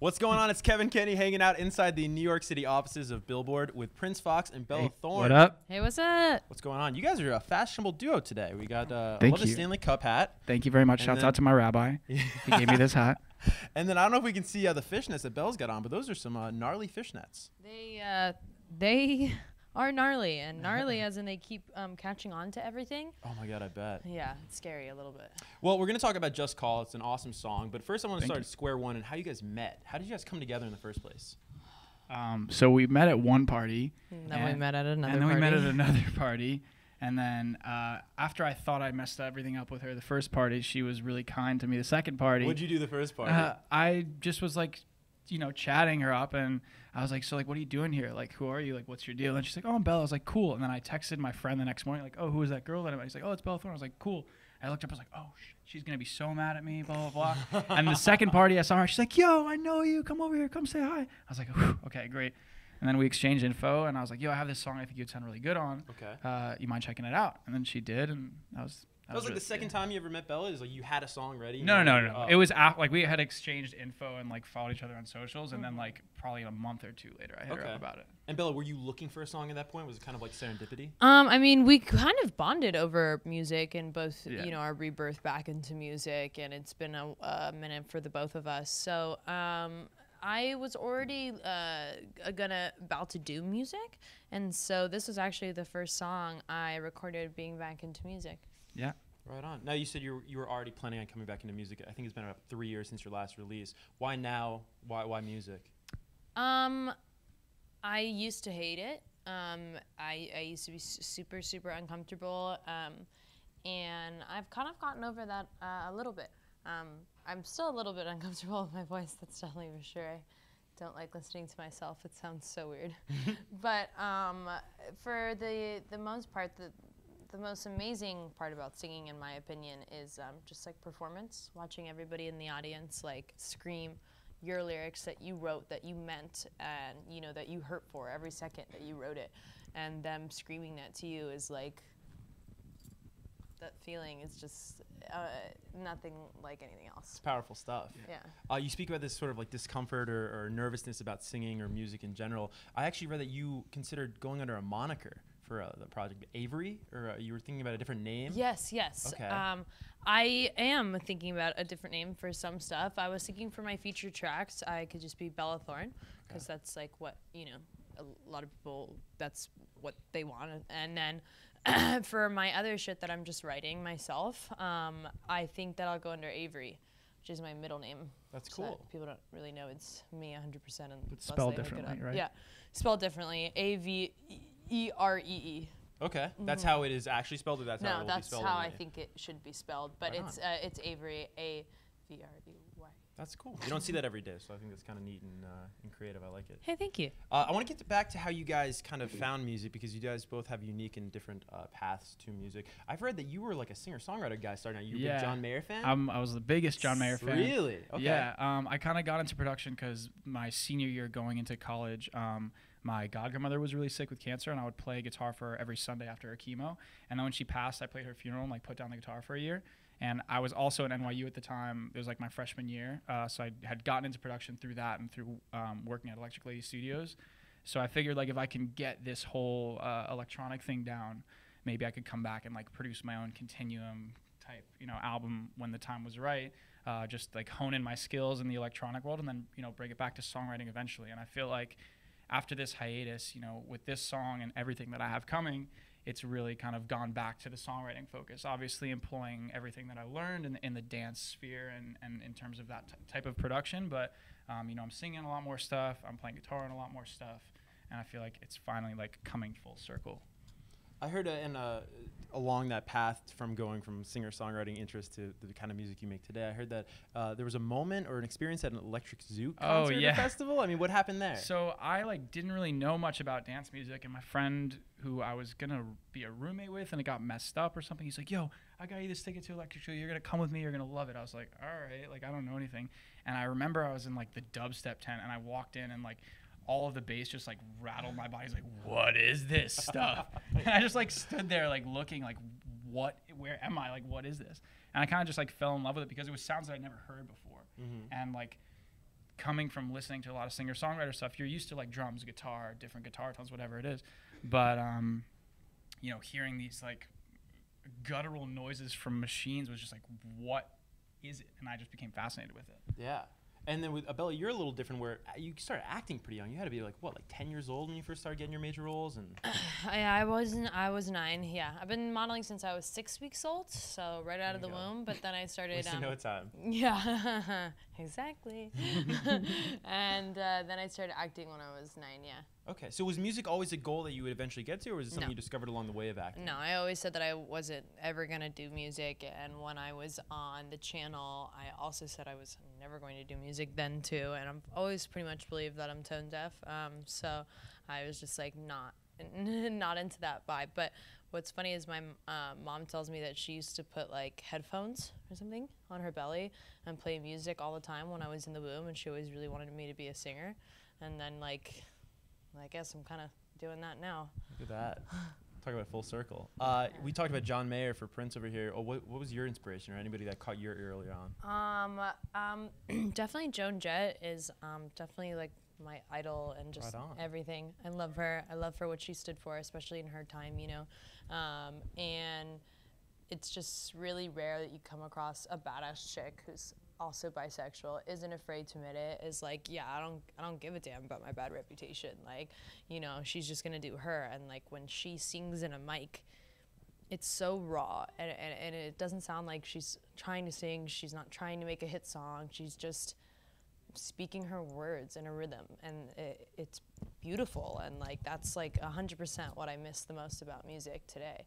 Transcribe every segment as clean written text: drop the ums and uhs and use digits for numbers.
What's going on? It's Kevan, Kenney hanging out inside the New York City offices of Billboard with Prince Fox and Bella Thorne. What up? Hey, what's up? What's going on? You guys are a fashionable duo today. We got I Thank love the you. Stanley Cup hat. Thank you very much. And Shouts then- out to my rabbi. He gave me this hat. And then I don't know if we can see the fishnets that Bella's got on, but those are some gnarly fishnets. They are gnarly, and gnarly as in they keep catching on to everything. Oh my God, I bet. Yeah, it's scary a little bit. Well, we're going to talk about Just Call. It's an awesome song. But first I want to Thank start you. at square one and how you guys met. How did you guys come together in the first place? So we met at one party. And then we met at another And then party. we met at another party. And then after I thought I messed everything up with her the first party, she was really kind to me the second party. What'd you do the first party? I just was like, chatting her up, and I was like, so like, what are you doing here? Like, who are you? Like, what's your deal? And she's like, oh, I'm Bella. I was like, cool. And then I texted my friend the next morning, like, oh, who is that girl? And he's like, oh, it's Bella Thorne. I was like, cool. I looked up, I was like, oh, she's going to be so mad at me, blah, blah, blah. And the second party I saw her, she's like, yo, I know you. Come over here. Come say hi. I was like, okay, great. And then we exchanged info, and I was like, yo, I have this song I think you'd sound really good on. Okay. You mind checking it out? And then she did, and that was That was like really- the second time you ever met Bella? Is like you had a song ready? No. Oh. It was like we had exchanged info and like followed each other on socials, and then like probably a month or two later, I hit her up about it. And Bella, were you looking for a song at that point? Was it kind of like serendipity? I mean, we kind of bonded over music and both, Yeah. our rebirth back into music, and it's been a minute for the both of us. So I was already about to do music, and so this was actually the first song I recorded being back into music. Yeah. Right on. Now you said you were already planning on coming back into music. I think it's been about 3 years since your last release. Why now? Why music? I used to hate it. I used to be super, super uncomfortable, and I've kind of gotten over that a little bit. I'm still a little bit uncomfortable with my voice, that's definitely for sure. I don't like listening to myself. It sounds so weird. But for the most part, the most amazing part about singing, in my opinion, is just like performance, watching everybody in the audience like scream your lyrics that you wrote, that you meant, and that you hurt for every second that you wrote it, and them screaming that to you is like, that feeling is just nothing like anything else. It's powerful stuff. Yeah. You speak about this sort of like discomfort or nervousness about singing or music in general. I actually read that you considered going under a moniker for the project, Avery, or you were thinking about a different name? Yes. Okay. I am thinking about a different name for some stuff. I was thinking for my feature tracks, I could just be Bella Thorne, because that's like what, a lot of people, that's what they want. And then for my other shit that I'm just writing myself, I think that I'll go under Avery, which is my middle name. That's So cool. that people don't really know it's me 100%. But unless spelled they look it differently, up. right? Yeah, spelled differently. Averee. Okay. That's how it is actually spelled, or that's how it No, will be that's spelled? how in I the- think it should be spelled. But Right it's Avery, Avrey. That's cool. You don't see that every day, so I think that's kind of neat and creative. I like it. Hey, thank you. I want to get back to how you guys kind of found music, because you guys both have unique and different paths to music. I've read that you were like a singer-songwriter guy starting out. You were a big John Mayer fan? I was the biggest John Mayer fan. Really? Okay. Yeah. I kind of got into production because my senior year going into college, my godmother was really sick with cancer, and I would play guitar for her every Sunday after her chemo. And then when she passed, I played her funeral and like put down the guitar for a year. And I was also at NYU at the time. It was like my freshman year, so I had gotten into production through that and through working at Electric Lady Studios. So I figured like if I can get this whole electronic thing down, maybe I could come back and like produce my own continuum type album when the time was right. Just like hone in my skills in the electronic world, and then bring it back to songwriting eventually. And I feel like after this hiatus, with this song and everything that I have coming, it's really kind of gone back to the songwriting focus, obviously employing everything that I learned in the dance sphere and in terms of that type of production. But, I'm singing a lot more stuff. I'm playing guitar on a lot more stuff. And I feel like it's finally like coming full circle. I heard along that path from going from singer-songwriting interest to the kind of music you make today, I heard that there was a moment or an experience at an Electric Zoo concert or festival. I mean, what happened there? So I didn't really know much about dance music, and my friend who I was gonna be a roommate with, and it got messed up or something, he's like, yo, I got you this ticket to Electric Zoo. You're gonna come with me. You're gonna love it. I was like, all right, like I don't know anything. And I remember I was in like the dubstep tent, and I walked in and like all of the bass just like rattled my body. Like, what is this stuff? And I just like stood there like looking like, where am I? Like, what is this? And I kind of just like fell in love with it because it was sounds that I'd never heard before. Mm-hmm. And like coming from listening to a lot of singer-songwriter stuff, you're used to like drums, guitar, different guitar tones, whatever it is. But you know, hearing these like guttural noises from machines was just like, what is it? And I just became fascinated with it. Yeah. And then with Abella, you're a little different where you started acting pretty young. You had to be like, what, like 10 years old when you first started getting your major roles? And I was 9. Yeah, I've been modeling since I was 6 weeks old, so right out of the womb. But then I started. Wasting no time. Yeah, exactly. And then I started acting when I was 9. Yeah. Okay, so was music always a goal that you would eventually get to, or was it something you discovered along the way of acting? No, I always said that I wasn't ever gonna do music, and when I was on the channel, I also said I was never going to do music then too, and I've always pretty much believed that I'm tone deaf. So I was just like not into that vibe. But what's funny is my mom tells me that she used to put like headphones or something on her belly and play music all the time when I was in the womb, and she always really wanted me to be a singer, and then like. I guess I'm kind of doing that now. Look at that. Talk about full circle. We talked about John Mayer for Prince over here. Oh, what was your inspiration, or anybody that caught your ear earlier on? Definitely Joan Jett is definitely like my idol and just everything. I love her. I love for what she stood for, especially in her time, you know. And it's just really rare that you come across a badass chick who's also bisexual, isn't afraid to admit it, is like, yeah, I don't give a damn about my bad reputation. Like, you know, she's just gonna do her. And like when she sings in a mic, it's so raw, and it doesn't sound like she's trying to sing. She's not trying to make a hit song. She's just speaking her words in a rhythm, and it's beautiful. And like that's like 100% what I miss the most about music today.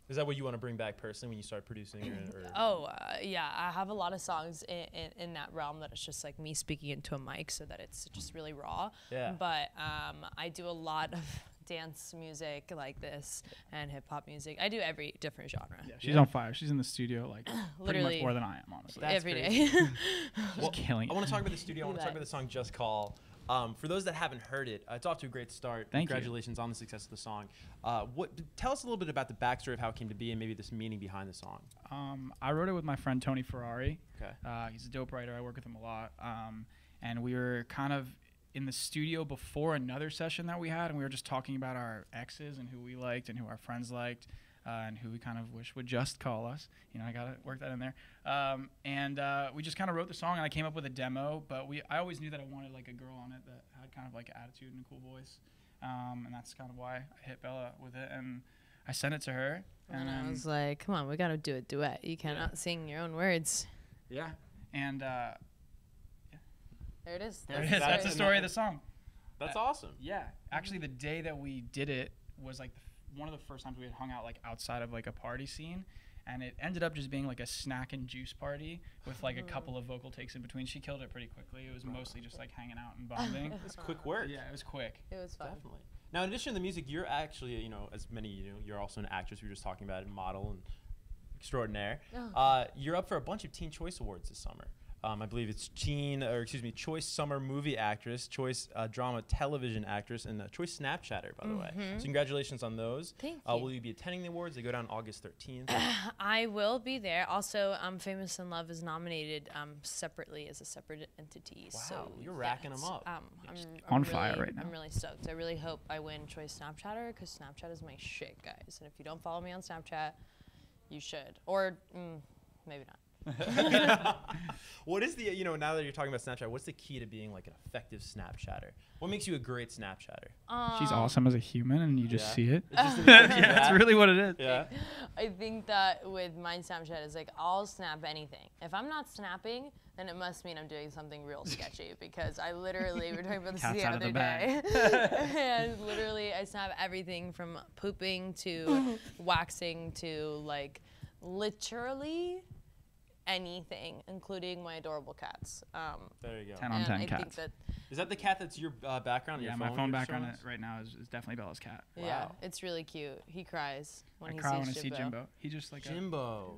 Is that what you want to bring back personally when you start producing? Yeah, I have a lot of songs in that realm that it's just like me speaking into a mic so that it's just really raw. Yeah. But I do a lot of dance music like this and hip hop music. I do every different genre. Yeah, she's on fire. She's in the studio like pretty much more than I am, honestly. Every day. She's killing it. I want to talk about the studio. I want to talk about the song Just Call. For those that haven't heard it, it's off to a great start. Congratulations on the success of the song. Tell us a little bit about the backstory of how it came to be and maybe this meaning behind the song. I wrote it with my friend Tony Ferrari. Okay. He's a dope writer. I work with him a lot. And we were kind of in the studio before another session that we had, and we were just talking about our exes and who we liked and who our friends liked. And who we kind of wish would just call us. You know, I got to work that in there. And we just kind of wrote the song, and I came up with a demo, but I always knew that I wanted like a girl on it that had kind of like attitude and a cool voice. And that's kind of why I hit Bella with it, and I sent it to her. And I was like, come on, we got to do a duet. You cannot sing your own words. Yeah. And there it is. That's the story of the song. That's awesome. Yeah. Actually, the day that we did it was like one of the first times we had hung out like outside of like a party scene, and it ended up just being like a snack and juice party with like a couple of vocal takes in between. She killed it pretty quickly. It was mostly just like hanging out and bonding. It was quick work. Yeah, it was quick. It was fun. Definitely. Now, in addition to the music, you're actually, you know, as many you know, you're also an actress. We were just talking about it, model and extraordinaire. You're up for a bunch of Teen Choice Awards this summer. I believe it's Choice Summer Movie Actress, Choice Drama Television Actress, and Choice Snapchatter, by the way. So congratulations on those. Thank you. Will you be attending the awards? They go down August 13th. I will be there. Also, Famous in Love is nominated separately as a separate entity. Wow, so you're racking them up. I'm on fire right now. I'm really stoked. I really hope I win Choice Snapchatter, because Snapchat is my shit, guys. And if you don't follow me on Snapchat, you should. Or maybe not. What is the, you know, now that you're talking about Snapchat, what's the key to being like an effective Snapchatter? What makes you a great Snapchatter? She's awesome as a human, and you just see it. Yeah, that's really what it is. Yeah. I think that with my Snapchat is like, I'll snap anything. If I'm not snapping, then it must mean I'm doing something real sketchy, because I literally, we were talking about this the other day, and literally I snap everything from pooping to waxing to like literally anything, including my adorable cats. There you go. 10 on 10 cats. Is that the cat that's your background? Yeah, your my phone phone background right now is definitely Bella's cat. Wow. Yeah, it's really cute. He cries when I see Jimbo. He just like Jimbo.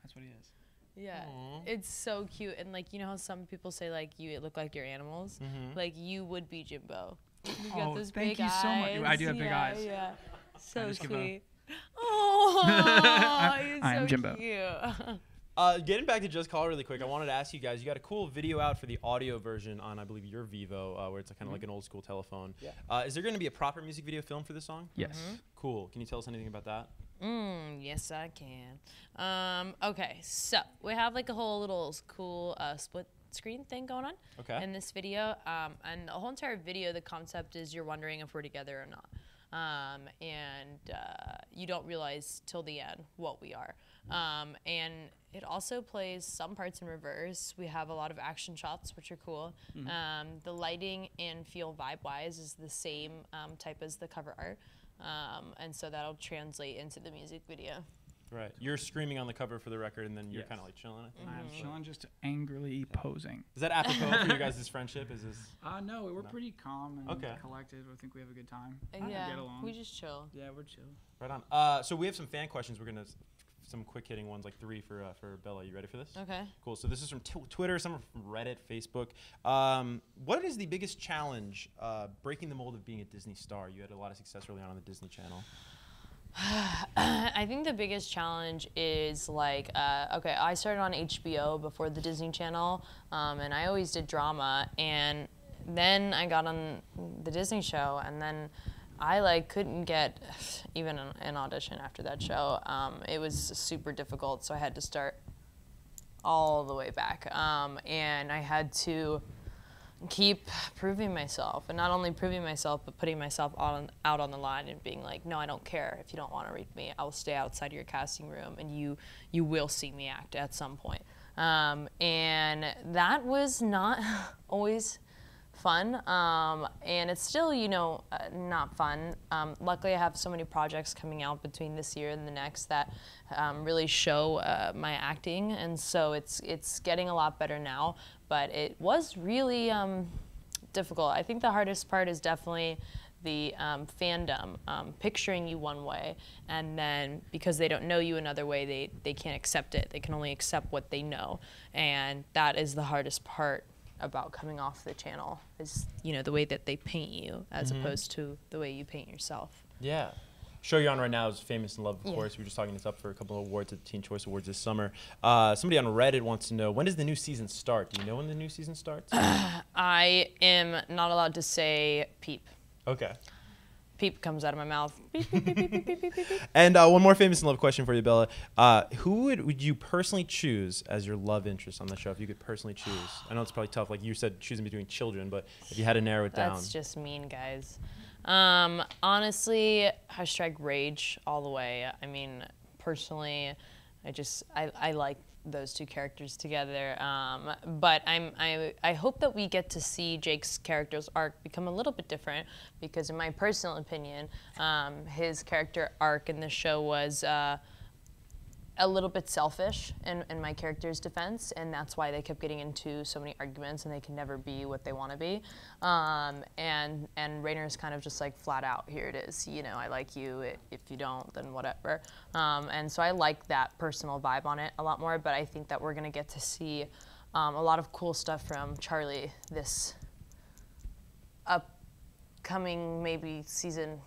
That's what he is. Yeah, it's so cute. And like, you know how some people say like you look like your animals? Like you would be Jimbo. You got those thank big you so much. eyes. I do have big eyes. Yeah, so sweet. Oh, I am Jimbo. Cute. Getting back to Just Call really quick, I wanted to ask you guys, you got a cool video out for the audio version on, I believe, your Vivo, where it's kind of like an old school telephone. Yeah. Is there going to be a proper music video film for this song? Yes. Cool. Can you tell us anything about that? Yes, I can. Okay, so we have like a whole little cool split screen thing going on in this video. And the whole entire video, the concept is you're wondering if we're together or not. And you don't realize till the end what we are. And it also plays some parts in reverse. We have a lot of action shots, which are cool. The lighting and feel vibe-wise is the same type as the cover art. And so that'll translate into the music video. Right. You're screaming on the cover for the record, and then you're kind of like chilling, I think. I'm chilling, just angrily posing. Is that apropos for you guys' friendship? Is this? No, we're pretty calm and collected. I think we have a good time. Yeah, get along. we just chill. Yeah, we're chill. Right on. So we have some fan questions. We're going to some quick hitting ones, like 3 for Bella. You ready for this? Okay. Cool. So this is from Twitter, some are from Reddit, Facebook. What is the biggest challenge breaking the mold of being a Disney star? You had a lot of success early on the Disney Channel. I think the biggest challenge is like, okay, I started on HBO before the Disney Channel, and I always did drama, and then I got on the Disney show, and then I like couldn't get even an audition after that show. It was super difficult, so I had to start all the way back, and I had to keep proving myself, and not only proving myself, but putting myself out on the line and being like, no, I don't care if you don't want to read me. I will stay outside of your casting room, and you will see me act at some point. And that was not always fun, and it's still, not fun. Luckily, I have so many projects coming out between this year and the next that really show my acting, and so it's getting a lot better now. But it was really difficult. I think the hardest part is definitely the fandom, picturing you one way, and then because they don't know you another way, they can't accept it. They can only accept what they know, and that is the hardest part about coming off the channel, is the way that they paint you as opposed to the way you paint yourself. Yeah. Show you're on right now is Famous in Love, of course. We were just talking this up for a couple of awards at the Teen Choice Awards this summer. Somebody on Reddit wants to know, when does the new season start? Do you know when the new season starts? I am not allowed to say peep. Okay. Peep comes out of my mouth. Beep, beep, beep, beep, beep, beep, beep, beep. And one more Famous in Love question for you, Bella. Who would you personally choose as your love interest on the show if you could personally choose? I know it's probably tough. Like you said, choosing between children, but if you had to narrow it down. That's just mean, guys. Honestly, #rage all the way. I mean, personally, I like those two characters together. But I hope that we get to see Jake's character's arc become a little bit different, because in my personal opinion, his character arc in the show was a little bit selfish in my character's defense, and that's why they kept getting into so many arguments, and they can never be what they want to be. And Rainer's kind of just like flat out, here it is, I like you, if you don't, then whatever. And so I like that personal vibe on it a lot more, but I think that we're gonna get to see a lot of cool stuff from Charlie this upcoming maybe season.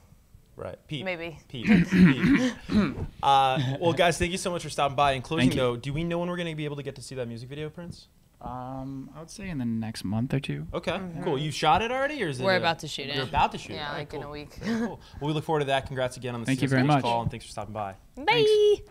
Right. Pete. Maybe. Pete. Well, guys, thank you so much for stopping by. In closing, though, do we know when we're going to be able to get to see that music video, Prince? I would say in the next month or two. Okay, cool. You shot it already, or is it? We're about to shoot it. You're about to shoot it. Yeah, All right, like cool. in a week. Cool. Well, we look forward to that. Congrats again on the Thank you very much. Call, and thanks for stopping by. Bye. Thanks.